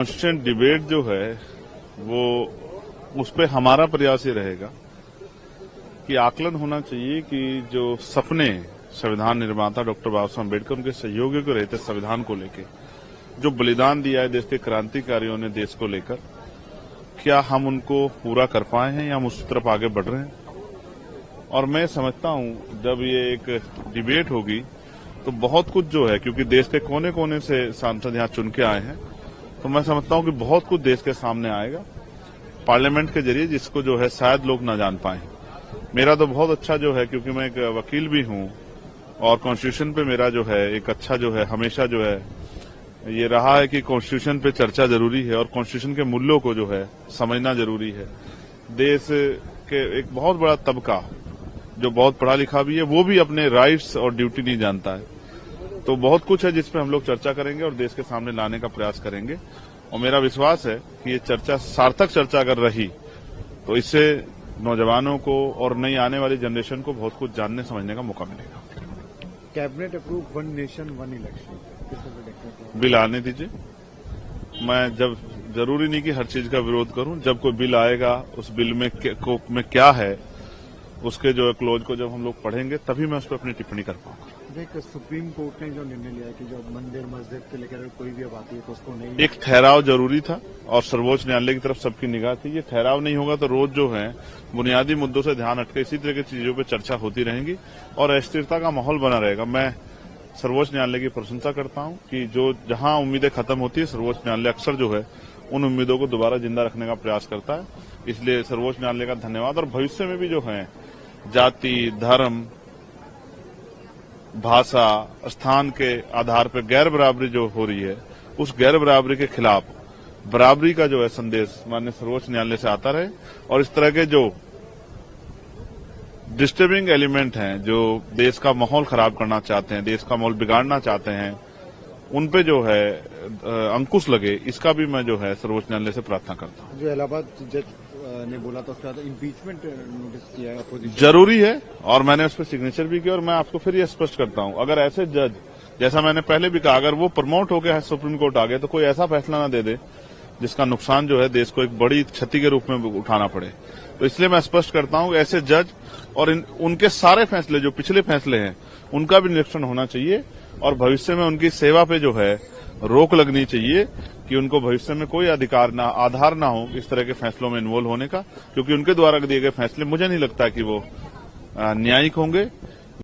Constitution debate जो है वो उस पर हमारा प्रयास ये रहेगा कि आकलन होना चाहिए कि जो सपने संविधान निर्माता डॉक्टर बाबा साहब अम्बेडकर उनके सहयोगियों को रहते संविधान को लेकर जो बलिदान दिया है देश के क्रांतिकारियों ने देश को लेकर, क्या हम उनको पूरा कर पाए हैं या हम उस तरफ आगे बढ़ रहे हैं। और मैं समझता हूं जब ये एक डिबेट होगी तो बहुत कुछ जो है, क्योंकि देश के कोने कोने से सांसद यहां चुन के आए हैं, तो मैं समझता हूं कि बहुत कुछ देश के सामने आएगा पार्लियामेंट के जरिए, जिसको जो है शायद लोग न जान पाए। मेरा तो बहुत अच्छा जो है, क्योंकि मैं एक वकील भी हूं और कॉन्स्टिट्यूशन पे मेरा जो है एक अच्छा जो है हमेशा जो है ये रहा है कि कॉन्स्टिट्यूशन पे चर्चा जरूरी है और कॉन्स्टिट्यूशन के मूल्यों को जो है समझना जरूरी है। देश के एक बहुत बड़ा तबका जो बहुत पढ़ा लिखा भी है वो भी अपने राइट्स और ड्यूटी नहीं जानता है। तो बहुत कुछ है जिसपे हम लोग चर्चा करेंगे और देश के सामने लाने का प्रयास करेंगे। और मेरा विश्वास है कि ये चर्चा सार्थक चर्चा अगर रही तो इससे नौजवानों को और नई आने वाली जनरेशन को बहुत कुछ जानने समझने का मौका मिलेगा। Cabinet approve one nation one election bill आने दीजिए। मैं जब जरूरी नहीं कि हर चीज का विरोध करूं, जब कोई बिल आएगा उस बिल में क्या है उसके जो क्लोज को जब हम लोग पढ़ेंगे तभी मैं उस पर अपनी टिप्पणी कर पाऊंगा। देख, सुप्रीम कोर्ट ने जो निर्णय लिया कि जो मंदिर मस्जिद के लेकर कोई भी बात है तो उसको नहीं, एक ठहराव जरूरी था और सर्वोच्च न्यायालय की तरफ सबकी निगाह थी। ये ठहराव नहीं होगा तो रोज जो है बुनियादी मुद्दों से ध्यान हटके इसी तरह की चीजों पर चर्चा होती रहेगी और अस्थिरता का माहौल बना रहेगा। मैं सर्वोच्च न्यायालय की प्रशंसा करता हूं कि जो जहां उम्मीदें खत्म होती है सर्वोच्च न्यायालय अक्सर जो है उन उम्मीदों को दोबारा जिंदा रखने का प्रयास करता है। इसलिए सर्वोच्च न्यायालय का धन्यवाद। और भविष्य में भी जो है जाति, धर्म, भाषा, स्थान के आधार पर गैर बराबरी जो हो रही है उस गैर बराबरी के खिलाफ बराबरी का जो है संदेश माननीय सर्वोच्च न्यायालय से आता रहे और इस तरह के जो डिस्टर्बिंग एलिमेंट हैं जो देश का माहौल खराब करना चाहते हैं, देश का माहौल बिगाड़ना चाहते हैं, उन पे जो है अंकुश लगे, इसका भी मैं जो है सर्वोच्च न्यायालय से प्रार्थना करता हूं। जो इलाहाबाद जज ने बोला था उसके बाद इम्पीचमेंट नोटिस किया है जरूरी है और मैंने उस पर सिग्नेचर भी किया। और मैं आपको फिर ये स्पष्ट करता हूं, अगर ऐसे जज, जैसा मैंने पहले भी कहा, अगर वो प्रमोट होकर सुप्रीम कोर्ट आ गए तो कोई ऐसा फैसला ना दे दे जिसका नुकसान जो है देश को एक बड़ी क्षति के रूप में उठाना पड़े। तो इसलिए मैं स्पष्ट करता हूं कि ऐसे जज और उनके सारे फैसले जो पिछले फैसले हैं उनका भी निरीक्षण होना चाहिए और भविष्य में उनकी सेवा पे जो है रोक लगनी चाहिए कि उनको भविष्य में कोई आधार ना हो इस तरह के फैसलों में इन्वॉल्व होने का, क्योंकि उनके द्वारा दिए गए फैसले मुझे नहीं लगता कि वो न्यायिक होंगे